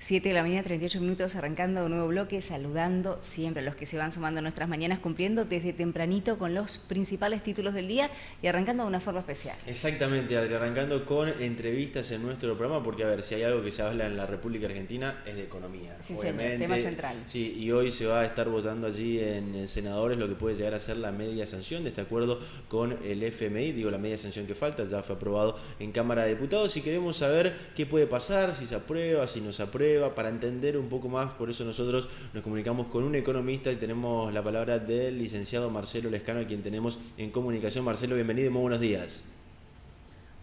7 de la mañana, 38 minutos, arrancando un nuevo bloque, saludando siempre a los que se van sumando a nuestras mañanas, cumpliendo desde tempranito con los principales títulos del día y arrancando de una forma especial. Exactamente, Adri, arrancando con entrevistas en nuestro programa, porque a ver, si hay algo que se habla en la República Argentina es de economía, Sí, señor, obviamente. tema central. Sí, y hoy se va a estar votando allí en senadores lo que puede llegar a ser la media sanción de este acuerdo con el FMI, digo la media sanción que falta, ya fue aprobado en Cámara de Diputados y queremos saber qué puede pasar, si se aprueba, si no se aprueba, para entender un poco más, por eso nosotros nos comunicamos con un economista y tenemos la palabra del licenciado Marcelo Lescano, a quien tenemos en comunicación. Marcelo, bienvenido y muy buenos días.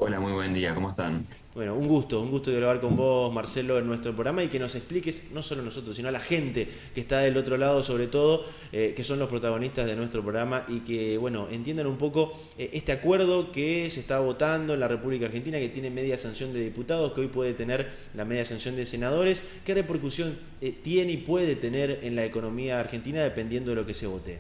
Hola, muy buen día, ¿cómo están? Bueno, un gusto de grabar con vos, Marcelo, en nuestro programa y que nos expliques, no solo a nosotros, sino a la gente que está del otro lado, sobre todo, que son los protagonistas de nuestro programa y que, bueno, entiendan un poco este acuerdo que se está votando en la República Argentina, que tiene media sanción de diputados, que hoy puede tener la media sanción de senadores. ¿Qué repercusión tiene y puede tener en la economía argentina dependiendo de lo que se vote?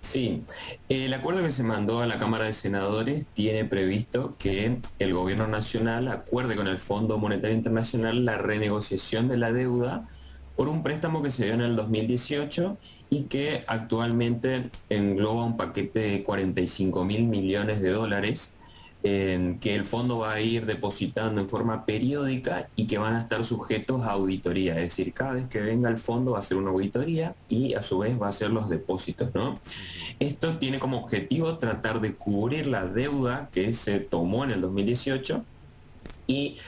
Sí, el acuerdo que se mandó a la Cámara de Senadores tiene previsto que el gobierno nacional acuerde con el Fondo Monetario Internacional la renegociación de la deuda por un préstamo que se dio en el 2018 y que actualmente engloba un paquete de 45.000 millones de dólares que el fondo va a ir depositando en forma periódica y que van a estar sujetos a auditoría. Es decir, cada vez que venga el fondo va a hacer una auditoría y a su vez va a hacer los depósitos, ¿no? Esto tiene como objetivo tratar de cubrir la deuda que se tomó en el 2018 y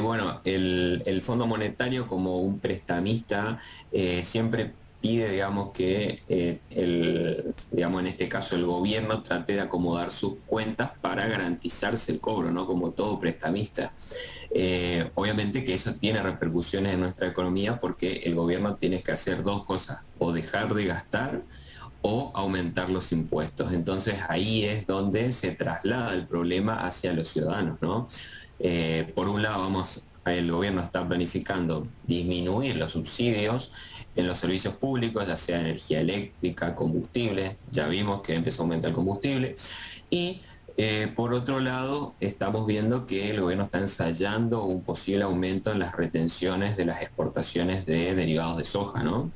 bueno, el Fondo Monetario como un prestamista siempre pide, digamos, que digamos, en este caso el gobierno trate de acomodar sus cuentas para garantizarse el cobro, ¿no? Como todo prestamista. Obviamente que eso tiene repercusiones en nuestra economía porque el gobierno tiene que hacer dos cosas, o dejar de gastar o aumentar los impuestos. Entonces ahí es donde se traslada el problema hacia los ciudadanos, ¿no? Por un lado, el gobierno está planificando disminuir los subsidios en los servicios públicos, ya sea energía eléctrica, combustible, ya vimos que empezó a aumentar el combustible, y por otro lado, estamos viendo que el gobierno está ensayando un posible aumento en las retenciones de las exportaciones de derivados de soja, ¿no?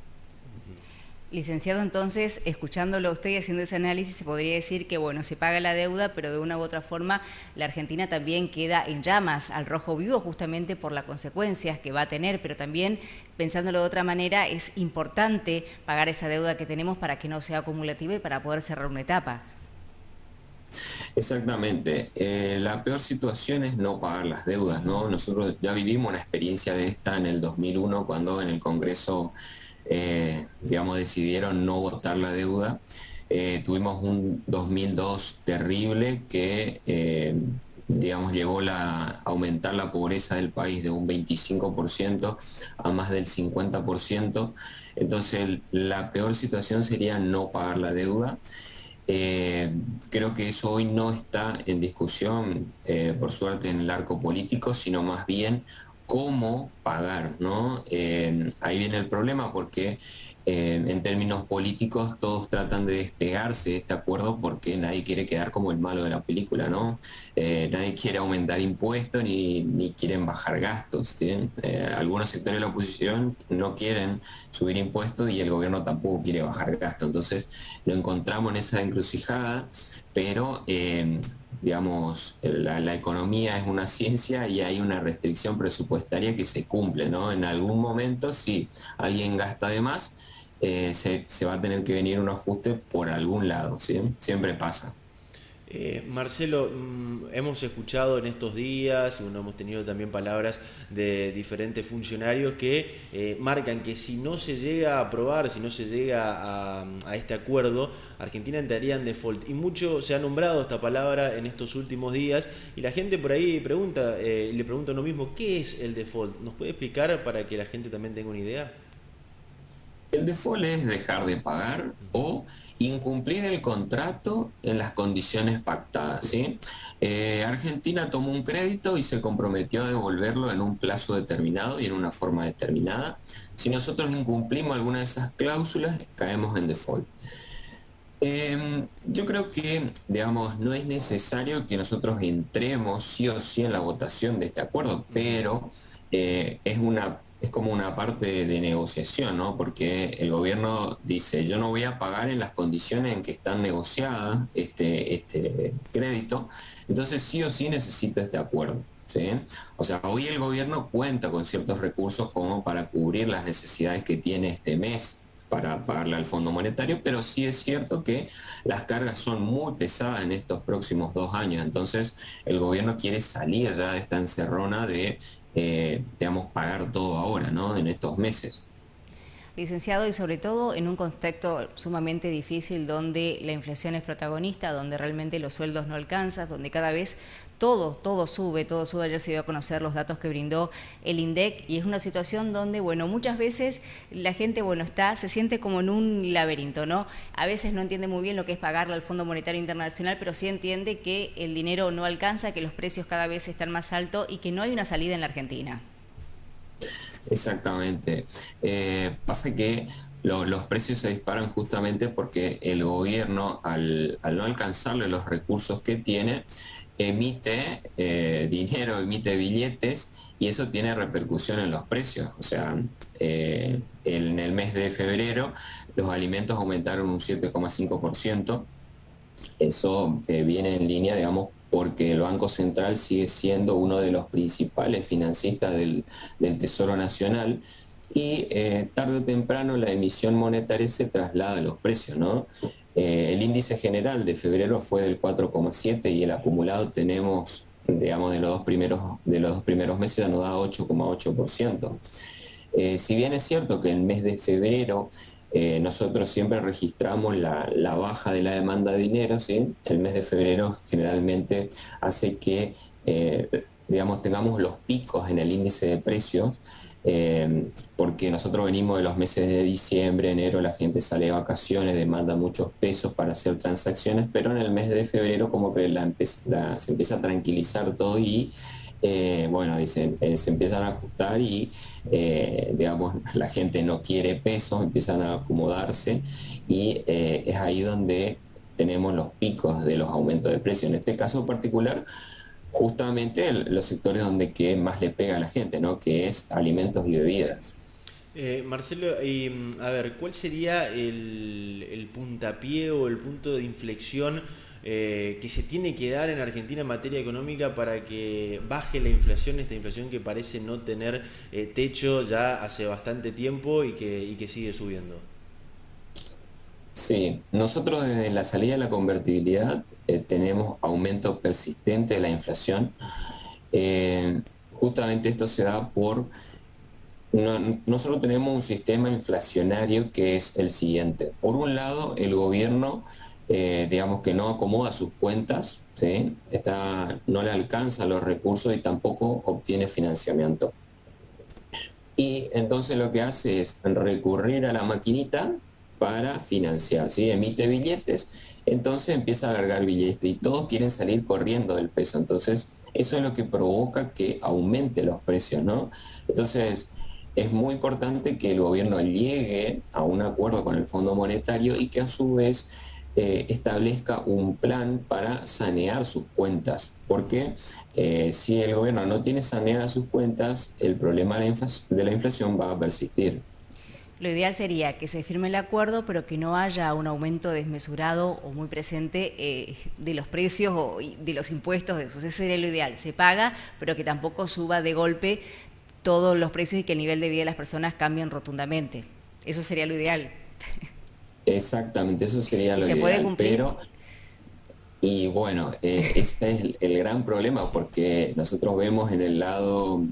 Licenciado, entonces, escuchándolo a usted y haciendo ese análisis, se podría decir que, bueno, se paga la deuda, pero de una u otra forma la Argentina también queda en llamas, al rojo vivo, justamente por las consecuencias que va a tener, pero también, pensándolo de otra manera, es importante pagar esa deuda que tenemos para que no sea acumulativa y para poder cerrar una etapa. Exactamente. La peor situación es no pagar las deudas, ¿no? Nosotros ya vivimos una experiencia de esta en el 2001, cuando en el Congreso, digamos, decidieron no votar la deuda. Tuvimos un 2002 terrible que, digamos, llevó a aumentar la pobreza del país de un 25% a más del 50%. Entonces, la peor situación sería no pagar la deuda. Eh, Creo que eso hoy no está en discusión, por suerte, en el arco político, sino más bien cómo pagar, ¿no? Ahí viene el problema porque en términos políticos todos tratan de despegarse de este acuerdo porque nadie quiere quedar como el malo de la película, ¿no? Nadie quiere aumentar impuestos ni quieren bajar gastos, ¿sí? Algunos sectores de la oposición no quieren subir impuestos y el gobierno tampoco quiere bajar gastos. Entonces lo encontramos en esa encrucijada, pero digamos, la economía es una ciencia y hay una restricción presupuestaria que se cumple, ¿no? En algún momento, si alguien gasta de más, se va a tener que venir un ajuste por algún lado, ¿sí? Siempre pasa. Marcelo, hemos escuchado en estos días, y bueno, hemos tenido también palabras de diferentes funcionarios que marcan que si no se llega a aprobar, si no se llega a este acuerdo, Argentina entraría en default. Y mucho se ha nombrado esta palabra en estos últimos días y la gente por ahí pregunta, le pregunta lo mismo, ¿qué es el default? ¿Nos puede explicar para que la gente también tenga una idea? El default es dejar de pagar o incumplir el contrato en las condiciones pactadas, ¿sí? Argentina tomó un crédito y se comprometió a devolverlo en un plazo determinado y en una forma determinada. Si nosotros incumplimos alguna de esas cláusulas, caemos en default. Yo creo que, digamos, no es necesario que nosotros entremos sí o sí en la votación de este acuerdo, pero es como una parte de negociación, ¿no? Porque el gobierno dice, yo no voy a pagar en las condiciones en que están negociadas este crédito, entonces sí o sí necesito este acuerdo. ¿Sí? O sea, hoy el gobierno cuenta con ciertos recursos como para cubrir las necesidades que tiene este mes para pagarle al Fondo Monetario, pero sí es cierto que las cargas son muy pesadas en estos próximos 2 años, entonces el gobierno quiere salir ya de esta encerrona de, digamos, pagar todo ahora, ¿no? En estos meses. Licenciado, y sobre todo en un contexto sumamente difícil donde la inflación es protagonista, donde realmente los sueldos no alcanzan, donde cada vez todo sube, todo sube. Ayer se dio a conocer los datos que brindó el INDEC y es una situación donde, bueno, muchas veces la gente, bueno, se siente como en un laberinto, ¿no? A veces no entiende muy bien lo que es pagarle al Fondo Monetario Internacional, pero sí entiende que el dinero no alcanza, que los precios cada vez están más altos y que no hay una salida en la Argentina. Exactamente. Pasa que los precios se disparan justamente porque el gobierno, al no alcanzarle los recursos que tiene, emite dinero, emite billetes y eso tiene repercusión en los precios. O sea, en el mes de febrero los alimentos aumentaron un 7,5%. Eso viene en línea, digamos, porque el Banco Central sigue siendo uno de los principales financistas del Tesoro Nacional y tarde o temprano la emisión monetaria se traslada a los precios, ¿no? El índice general de febrero fue del 4,7 y el acumulado tenemos, digamos, de los dos primeros meses nos da 8,8%. Si bien es cierto que el mes de febrero nosotros siempre registramos la baja de la demanda de dinero, ¿sí? El mes de febrero generalmente hace que, digamos, tengamos los picos en el índice de precios, porque nosotros venimos de los meses de diciembre, enero, la gente sale de vacaciones, demanda muchos pesos para hacer transacciones, pero en el mes de febrero como que se empieza a tranquilizar todo y bueno, dicen, se empiezan a ajustar y, digamos, la gente no quiere pesos, empiezan a acomodarse y es ahí donde tenemos los picos de los aumentos de precios. En este caso particular, justamente los sectores donde que más le pega a la gente, ¿no? Que es alimentos y bebidas. Marcelo, y, a ver, ¿cuál sería el puntapié o el punto de inflexión que se tiene que dar en Argentina en materia económica para que baje la inflación, esta inflación que parece no tener techo ya hace bastante tiempo y que sigue subiendo? Sí, nosotros desde la salida de la convertibilidad tenemos aumento persistente de la inflación. Justamente esto se da por no solo tenemos un sistema inflacionario que es el siguiente. Por un lado, el gobierno, digamos que no acomoda sus cuentas, ¿sí? No le alcanza los recursos y tampoco obtiene financiamiento. Y entonces lo que hace es recurrir a la maquinita para financiar, ¿sí? Emite billetes, entonces empieza a alargar billetes y todos quieren salir corriendo del peso. Entonces, eso es lo que provoca que aumente los precios, ¿no? Entonces, es muy importante que el gobierno llegue a un acuerdo con el Fondo Monetario y que a su vez establezca un plan para sanear sus cuentas, porque si el gobierno no tiene saneadas sus cuentas, el problema de la inflación va a persistir. Lo ideal sería que se firme el acuerdo, pero que no haya un aumento desmesurado o muy presente de los precios o de los impuestos. Ese sería lo ideal. Se paga, pero que tampoco suba de golpe todos los precios y que el nivel de vida de las personas cambien rotundamente. Eso sería lo ideal. Exactamente, eso sería lo ¿Se ideal. puede cumplir? Pero, y bueno, ese es el gran problema, porque nosotros vemos en el lado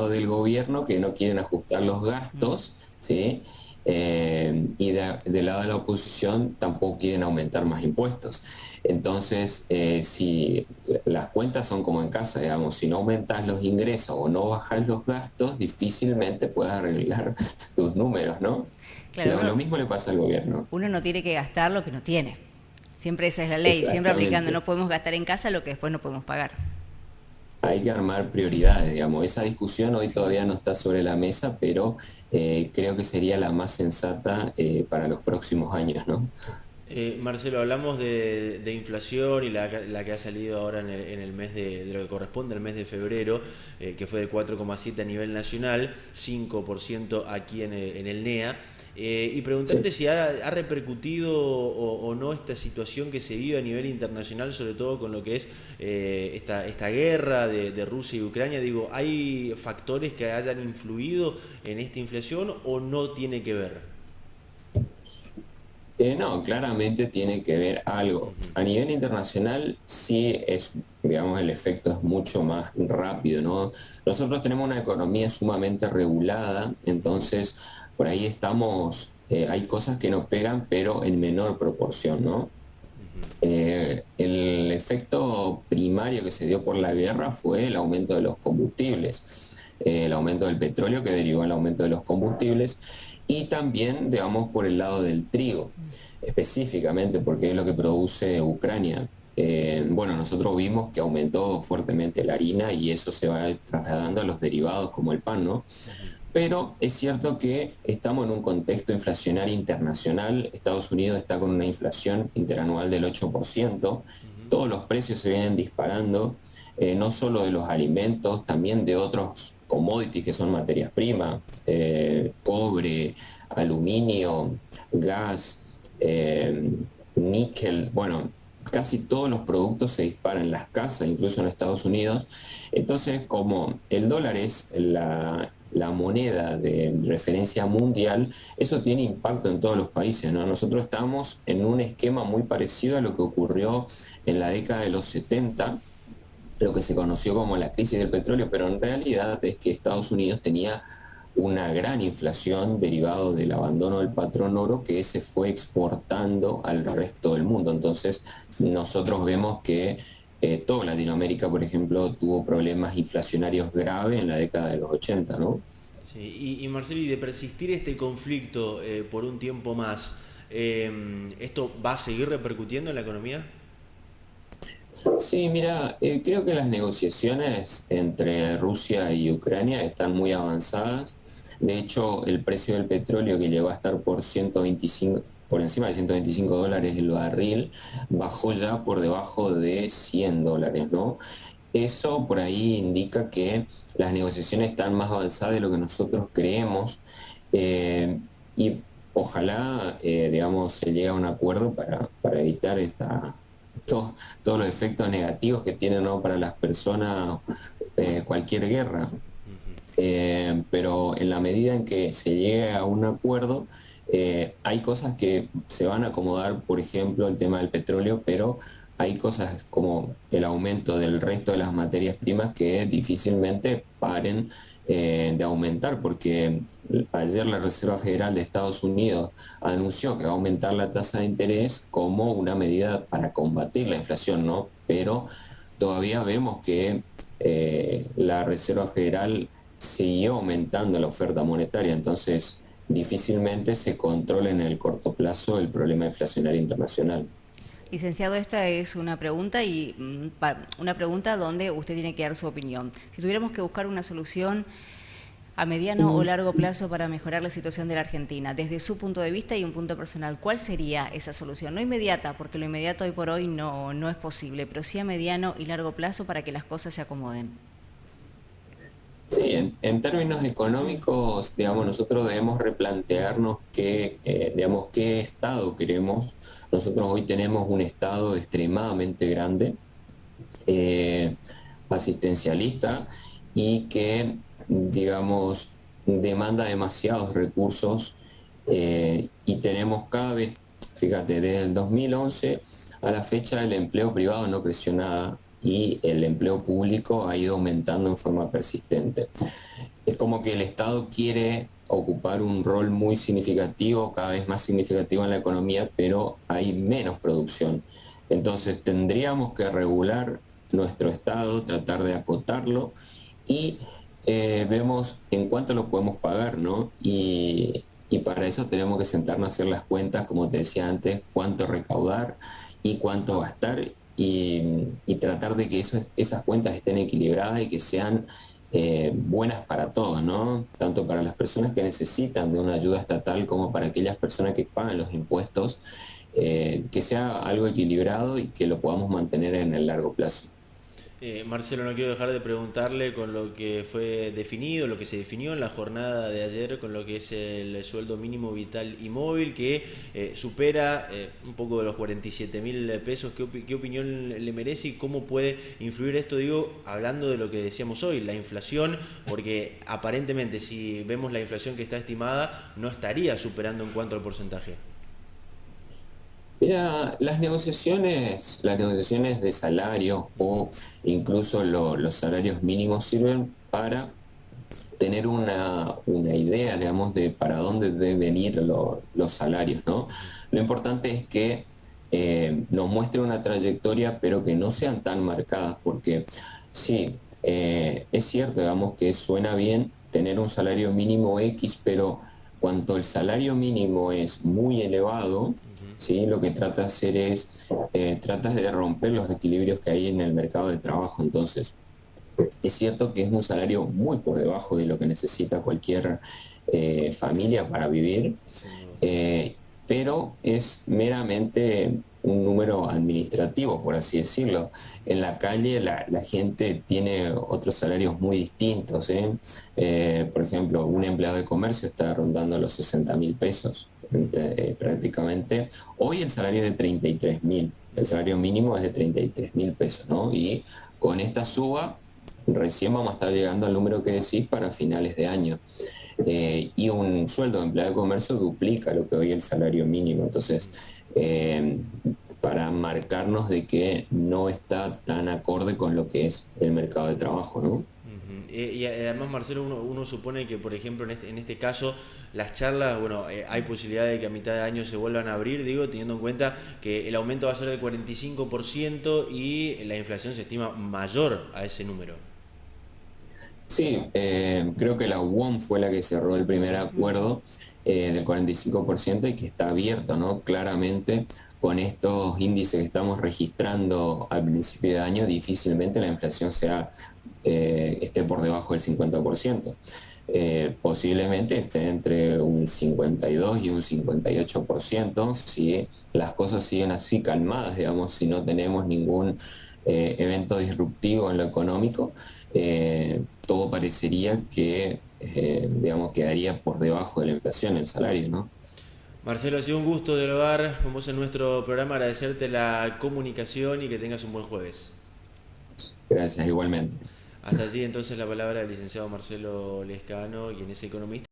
del gobierno que no quieren ajustar los gastos, ¿sí? Y del lado de la oposición tampoco quieren aumentar más impuestos. Entonces, si las cuentas son como en casa, digamos, si no aumentas los ingresos o no bajas los gastos, difícilmente puedes arreglar tus números, ¿no? Claro, Lo mismo le pasa al gobierno. uno no tiene que gastar lo que no tiene. Siempre esa es la ley, siempre aplicando. Exactamente. No podemos gastar en casa lo que después no podemos pagar. Hay que armar prioridades, digamos. Esa discusión hoy todavía no está sobre la mesa, pero creo que sería la más sensata para los próximos años, ¿no? Marcelo, hablamos de inflación y la que ha salido ahora en el mes de lo que corresponde al mes de febrero, que fue del 4,7 a nivel nacional, 5% aquí en el NEA. Y preguntarte Sí. si ha repercutido o no esta situación que se vive a nivel internacional, sobre todo con lo que es esta guerra de Rusia y Ucrania. Digo, ¿hay factores que hayan influido en esta inflación o no tiene que ver? No, claramente tiene que ver algo. Ujú. A nivel internacional sí es, digamos, el efecto es mucho más rápido, ¿no? Nosotros tenemos una economía sumamente regulada, entonces por ahí estamos, hay cosas que nos pegan, pero en menor proporción, ¿no? El efecto primario que se dio por la guerra fue el aumento de los combustibles, el aumento del petróleo que derivó el aumento de los combustibles y también, digamos, por el lado del trigo, específicamente porque es lo que produce Ucrania. Bueno, nosotros vimos que aumentó fuertemente la harina y eso se va trasladando a los derivados como el pan, ¿no? Ujú. Pero es cierto que estamos en un contexto inflacionario internacional. Estados Unidos está con una inflación interanual del 8%. Ujú. Todos los precios se vienen disparando, no solo de los alimentos, también de otros commodities que son materias primas, cobre, aluminio, gas, níquel. Bueno, casi todos los productos se disparan en las casas, incluso en Estados Unidos. Entonces, como el dólar es la moneda de referencia mundial, eso tiene impacto en todos los países, ¿no? Nosotros estamos en un esquema muy parecido a lo que ocurrió en la década de los 70, lo que se conoció como la crisis del petróleo, pero en realidad es que Estados Unidos tenía una gran inflación derivado del abandono del patrón oro que se fue exportando al resto del mundo. Entonces, nosotros vemos que toda Latinoamérica, por ejemplo, tuvo problemas inflacionarios graves en la década de los 80, ¿no? Sí, y Marcelo, y de persistir este conflicto por un tiempo más, ¿esto va a seguir repercutiendo en la economía? Sí, mira, creo que las negociaciones entre Rusia y Ucrania están muy avanzadas. De hecho, el precio del petróleo que llegó a estar por 125, por encima de $125 el barril, bajó ya por debajo de $100, ¿no? Eso por ahí indica que las negociaciones están más avanzadas de lo que nosotros creemos, y ojalá, digamos, se llegue a un acuerdo para evitar todos los efectos negativos que tiene, ¿no?, para las personas, cualquier guerra. Ujú. Pero en la medida en que se llegue a un acuerdo, hay cosas que se van a acomodar, por ejemplo, el tema del petróleo, pero hay cosas como el aumento del resto de las materias primas que difícilmente paren de aumentar, porque ayer la Reserva Federal de Estados Unidos anunció que va a aumentar la tasa de interés como una medida para combatir la inflación, ¿no? Pero todavía vemos que la Reserva Federal siguió aumentando la oferta monetaria, entonces difícilmente se controla en el corto plazo el problema inflacionario internacional. Licenciado, esta es una pregunta y una pregunta donde usted tiene que dar su opinión. Si tuviéramos que buscar una solución a mediano o largo plazo para mejorar la situación de la Argentina, desde su punto de vista y un punto personal, ¿cuál sería esa solución? No inmediata, porque lo inmediato hoy por hoy no es posible, pero sí a mediano y largo plazo para que las cosas se acomoden. Sí, en términos económicos, digamos, nosotros debemos replantearnos digamos, qué Estado queremos. Nosotros hoy tenemos un Estado extremadamente grande, eh, asistencialista y que, digamos, demanda demasiados recursos, y tenemos cada vez, fíjate, desde el 2011 a la fecha el empleo privado no creció nada y el empleo público ha ido aumentando en forma persistente. Es como que el Estado quiere ocupar un rol muy significativo, cada vez más significativo en la economía, pero hay menos producción. Entonces tendríamos que regular nuestro Estado, tratar de acotarlo y vemos en cuánto lo podemos pagar, ¿no? Y para eso tenemos que sentarnos a hacer las cuentas, como te decía antes, cuánto recaudar y cuánto gastar y tratar de que esas cuentas estén equilibradas y que sean buenas para todos, ¿no? Tanto para las personas que necesitan de una ayuda estatal como para aquellas personas que pagan los impuestos. que sea algo equilibrado y que lo podamos mantener en el largo plazo. Marcelo, no quiero dejar de preguntarle con lo que fue definido, lo que se definió en la jornada de ayer con lo que es el sueldo mínimo vital y móvil, que supera un poco de los 47.000 pesos. ¿Qué opinión le merece y cómo puede influir esto? Digo, hablando de lo que decíamos hoy, la inflación, porque aparentemente si vemos la inflación que está estimada, no estaría superando en cuanto al porcentaje. Mira, las negociaciones de salario o incluso los salarios mínimos sirven para tener una idea, digamos, de para dónde deben ir los salarios, ¿no? Lo importante es que nos muestre una trayectoria, pero que no sean tan marcadas, porque sí, es cierto, digamos, que suena bien tener un salario mínimo X, pero cuanto el salario mínimo es muy elevado, ¿sí? Lo que trata de hacer es, trata de romper los equilibrios que hay en el mercado de trabajo. Entonces, es cierto que es un salario muy por debajo de lo que necesita cualquier familia para vivir, Sin duda. pero es meramente un número administrativo, por así decirlo. En la calle la gente tiene otros salarios muy distintos, ¿eh? Por ejemplo, un empleado de comercio está rondando los 60.000 pesos prácticamente. Hoy el salario es de 33.000, el salario mínimo es de 33.000 pesos, ¿no? Y con esta suba recién vamos a estar llegando al número que decís para finales de año. Y un sueldo de empleado de comercio duplica lo que hoy es el salario mínimo. Entonces, eh, para marcarnos de que no está tan acorde con lo que es el mercado de trabajo, ¿no? Y además, Marcelo, uno supone que, por ejemplo, en este caso, las charlas, bueno, hay posibilidad de que a mitad de año se vuelvan a abrir, digo, teniendo en cuenta que el aumento va a ser del 45% y la inflación se estima mayor a ese número. Sí, creo que la UOM fue la que cerró el primer acuerdo del 45% y que está abierto, ¿no? Claramente, con estos índices que estamos registrando al principio de año, difícilmente la inflación esté por debajo del 50%. Posiblemente esté entre un 52 y un 58% si las cosas siguen así calmadas, digamos, si no tenemos ningún evento disruptivo en lo económico. Todo parecería que, digamos, quedaría por debajo de la inflación el salario, ¿no? Marcelo, ha sido un gusto dialogar con vos en nuestro programa, agradecerte la comunicación y que tengas un buen jueves. Gracias, igualmente. Hasta allí entonces la palabra del licenciado Marcelo Lescano, quien es economista.